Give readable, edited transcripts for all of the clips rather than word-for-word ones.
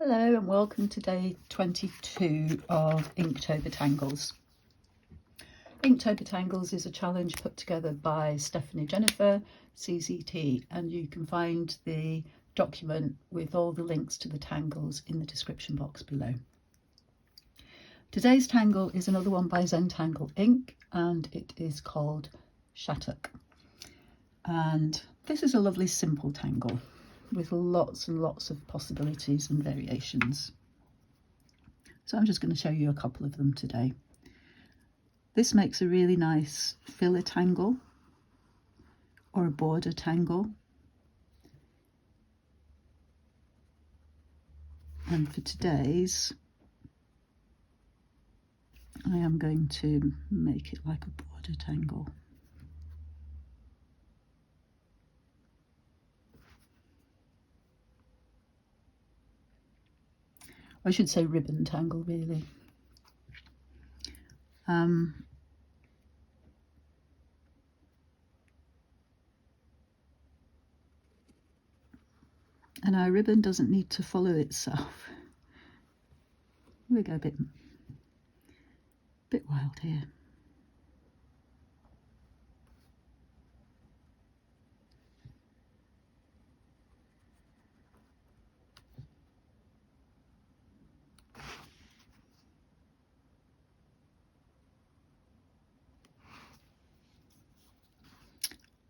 Hello and welcome to day 22 of Inktober Tangles. Inktober Tangles is a challenge put together by Stephanie Jennifer, CZT, and you can find the document with all the links to the tangles in the description box below. Today's tangle is another one by Zentangle ink and it is called Shattuck. And this is a lovely simple tangle with lots and lots of possibilities and variations. So I'm just going to show you a couple of them today. This makes a really nice filler tangle or a border tangle. And for today's, I am going to make it like a border tangle. I should say ribbon tangle, really. And our ribbon doesn't need to follow itself. We go a bit wild here.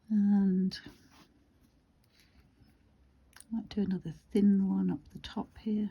And I might do another thin one up the top here.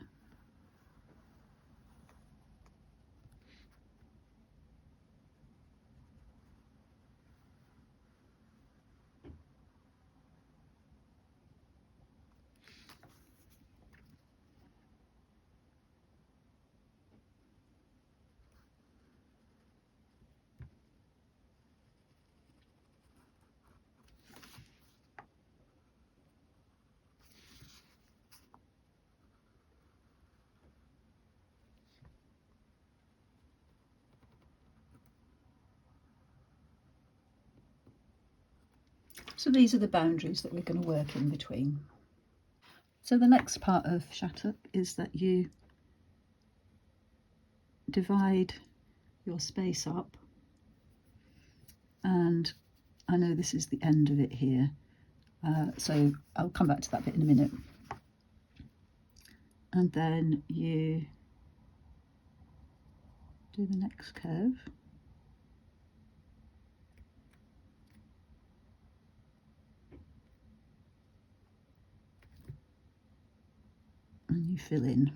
So these are the boundaries that we're going to work in between. So the next part of Shattuck is that you divide your space up, and I know this is the end of it here, so I'll come back to that bit in a minute. And then you do the next curve. And you fill in.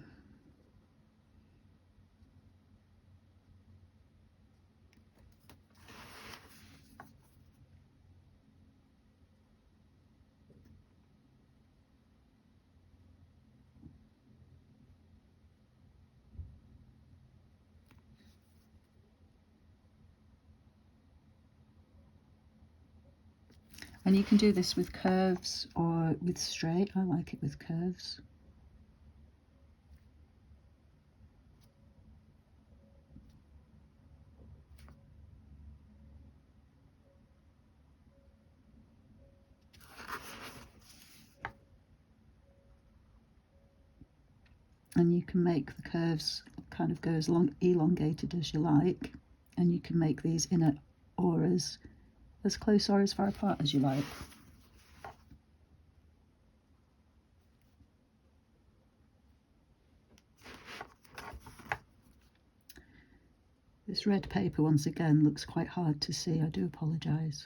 And you can do this with curves or with straight. I like it with curves. And you can make the curves kind of go as long elongated as you like, and you can make these inner auras as close or as far apart as you like. This red paper once again looks quite hard to see, I do apologise.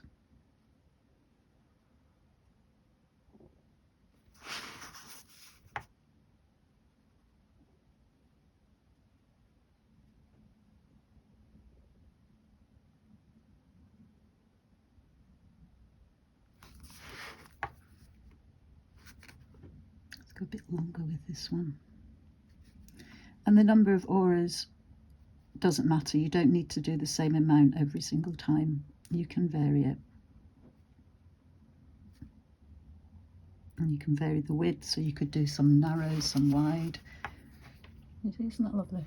A bit longer with this one. And the number of auras doesn't matter. You don't need to do the same amount every single time. You can vary it. And you can vary the width, so you could do some narrow, some wide. Isn't that lovely?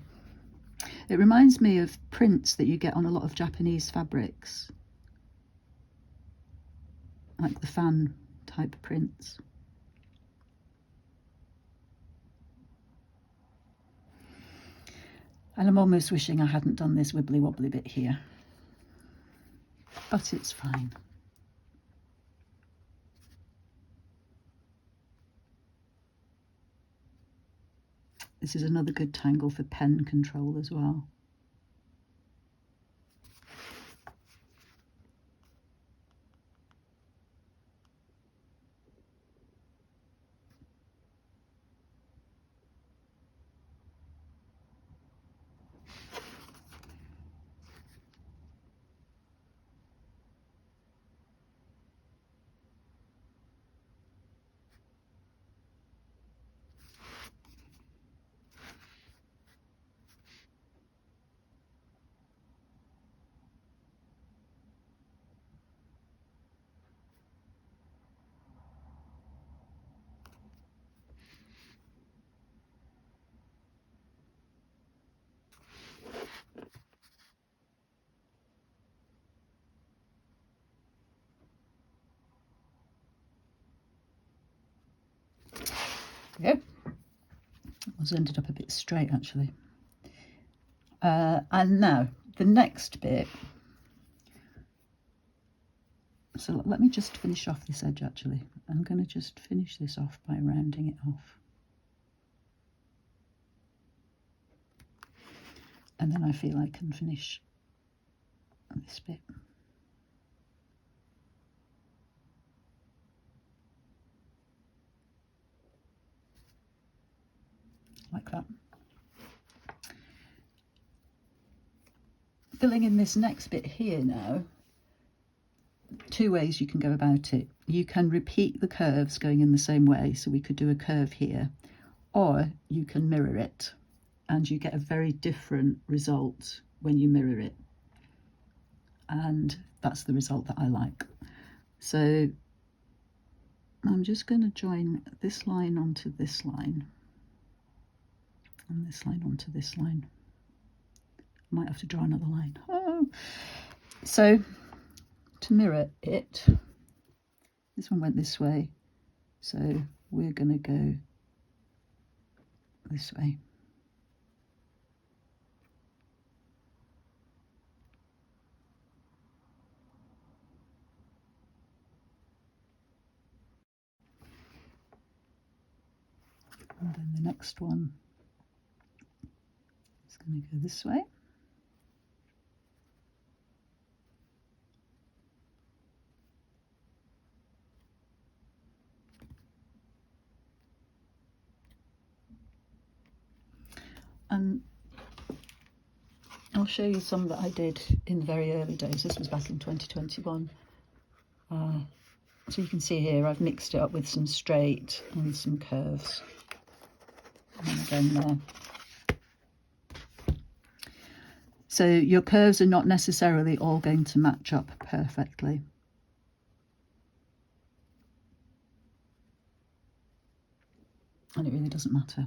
It reminds me of prints that you get on a lot of Japanese fabrics, like the fan type prints. And I'm almost wishing I hadn't done this wibbly wobbly bit here, but it's fine. This is another good tangle for pen control as well. Yep, it's ended up a bit straight actually. And now the next bit, so let me just finish off this edge actually. I'm going to just finish this off by rounding it off. And then I feel I can finish this bit. Like that. Filling in this next bit here now, two ways you can go about it. You can repeat the curves going in the same way, so we could do a curve here, or you can mirror it and you get a very different result when you mirror it, and that's the result that I like. So I'm just going to join this line onto this line and this line onto this line. Might have to draw another line. Oh. So to mirror it, this one went this way, so we're going to go this way. And then the next one is going to go this way. And I'll show you some that I did in the very early days. This was back in 2021. So you can see here I've mixed it up with some straight and some curves. And again there. So your curves are not necessarily all going to match up perfectly. And it really doesn't matter.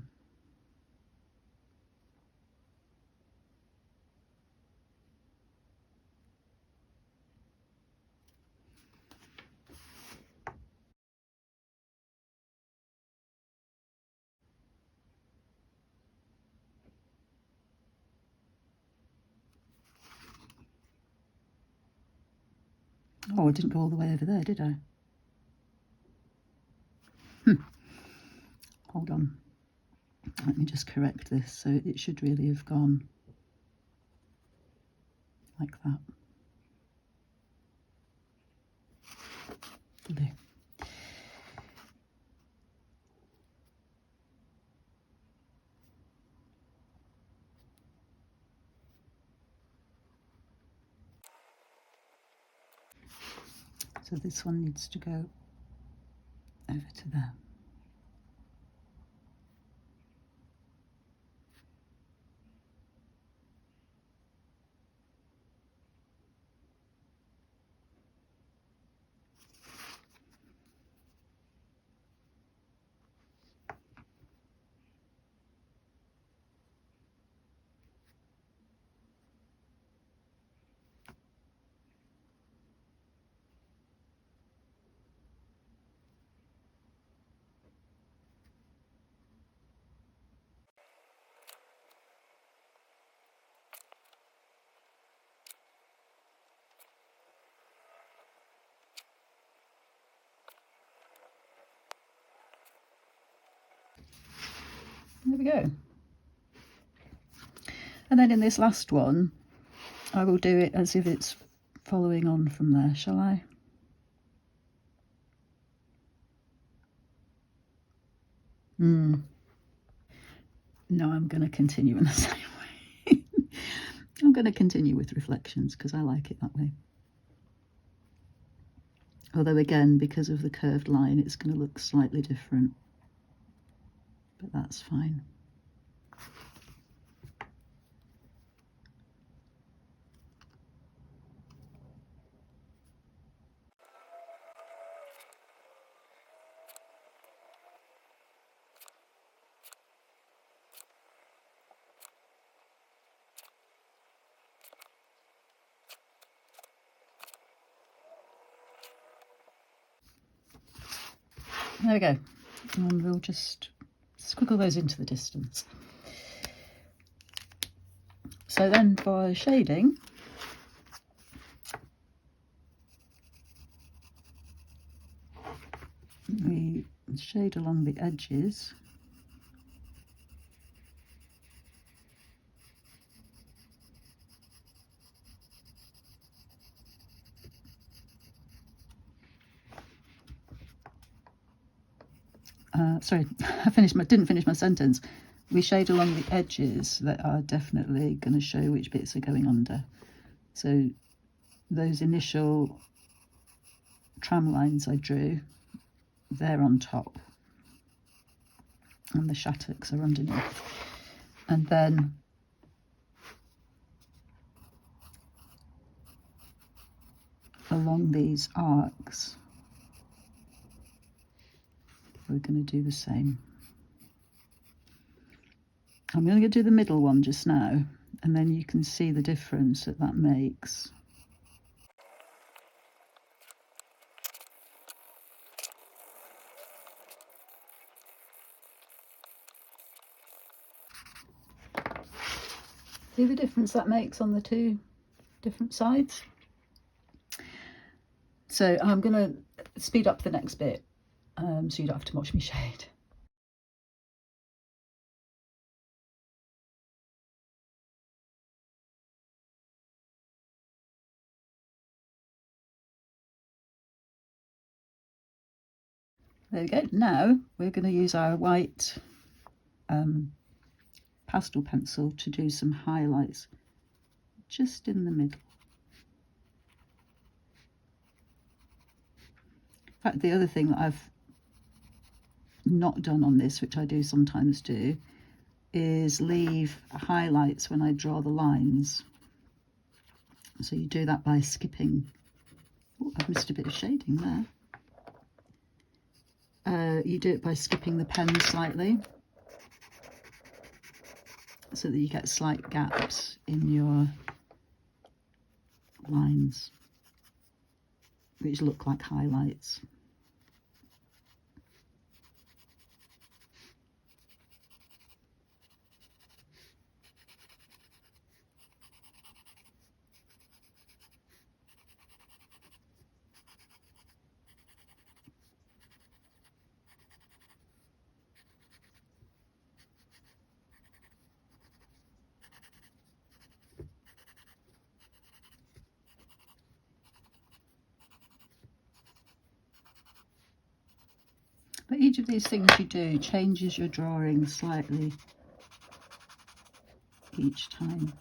Oh, I didn't go all the way over there, did I? Hold on. Let me just correct this. So it should really have gone like that. Blue. So this one needs to go over to there. There we go. And then in this last one, I will do it as if it's following on from there, shall I? No, I'm going to continue in the same way. I'm going to continue with reflections because I like it that way. Although again, because of the curved line, it's going to look slightly different, but that's fine. There we go, and we'll just squiggle those into the distance. So then for shading, we shade along the edges. Sorry, didn't finish my sentence. We shade along the edges that are definitely going to show which bits are going under. So those initial tram lines I drew, they're on top, and the Shattocks are underneath. And then along these arcs, we're going to do the same. I'm going to do the middle one just now, and then you can see the difference that makes. See the difference that makes on the two different sides? So I'm going to speed up the next bit so you don't have to watch me shade. There we go. Now we're going to use our white pastel pencil to do some highlights just in the middle. In fact, the other thing that I've not done on this, which I do sometimes do, is leave highlights when I draw the lines. So you do that by skipping. Oh, I've missed a bit of shading there. You do it by skipping the pen slightly, so that you get slight gaps in your lines, which look like highlights. But each of these things you do changes your drawing slightly each time.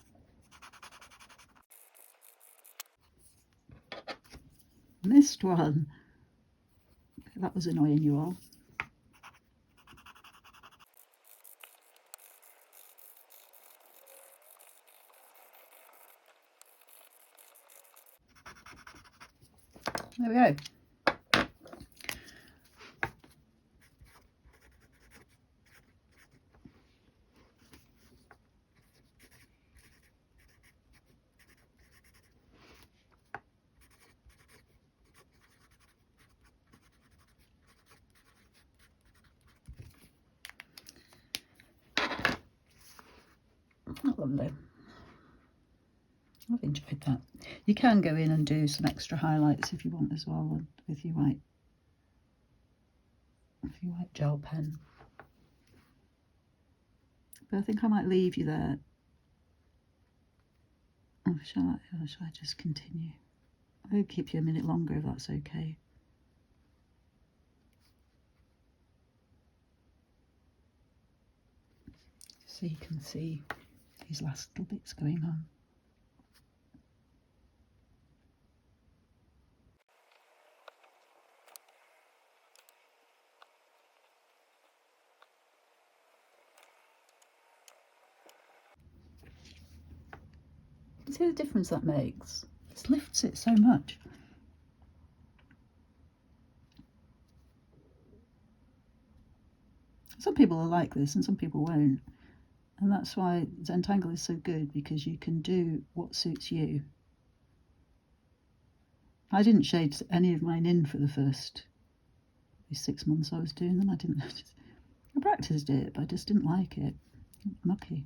Missed one. That was annoying you all. There we go. Lovely. I've enjoyed that. You can go in and do some extra highlights if you want as well with your white gel pen. But I think I might leave you there. Or shall I just continue? I'll keep you a minute longer if that's okay. So you can see these last little bits going on. See the difference that makes? It lifts it so much. Some people are like this and some people won't. And that's why Zentangle is so good, because you can do what suits you. I didn't shade any of mine in for the first 6 months I was doing them. I practiced it, but I just didn't like it. Mucky.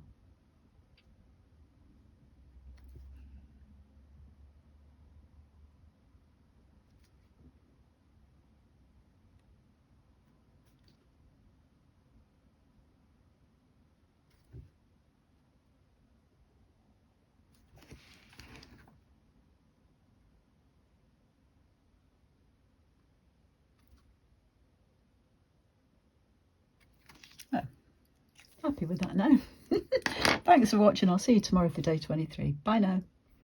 Oh, happy with that now. Thanks for watching. I'll see you tomorrow for day 23. Bye now.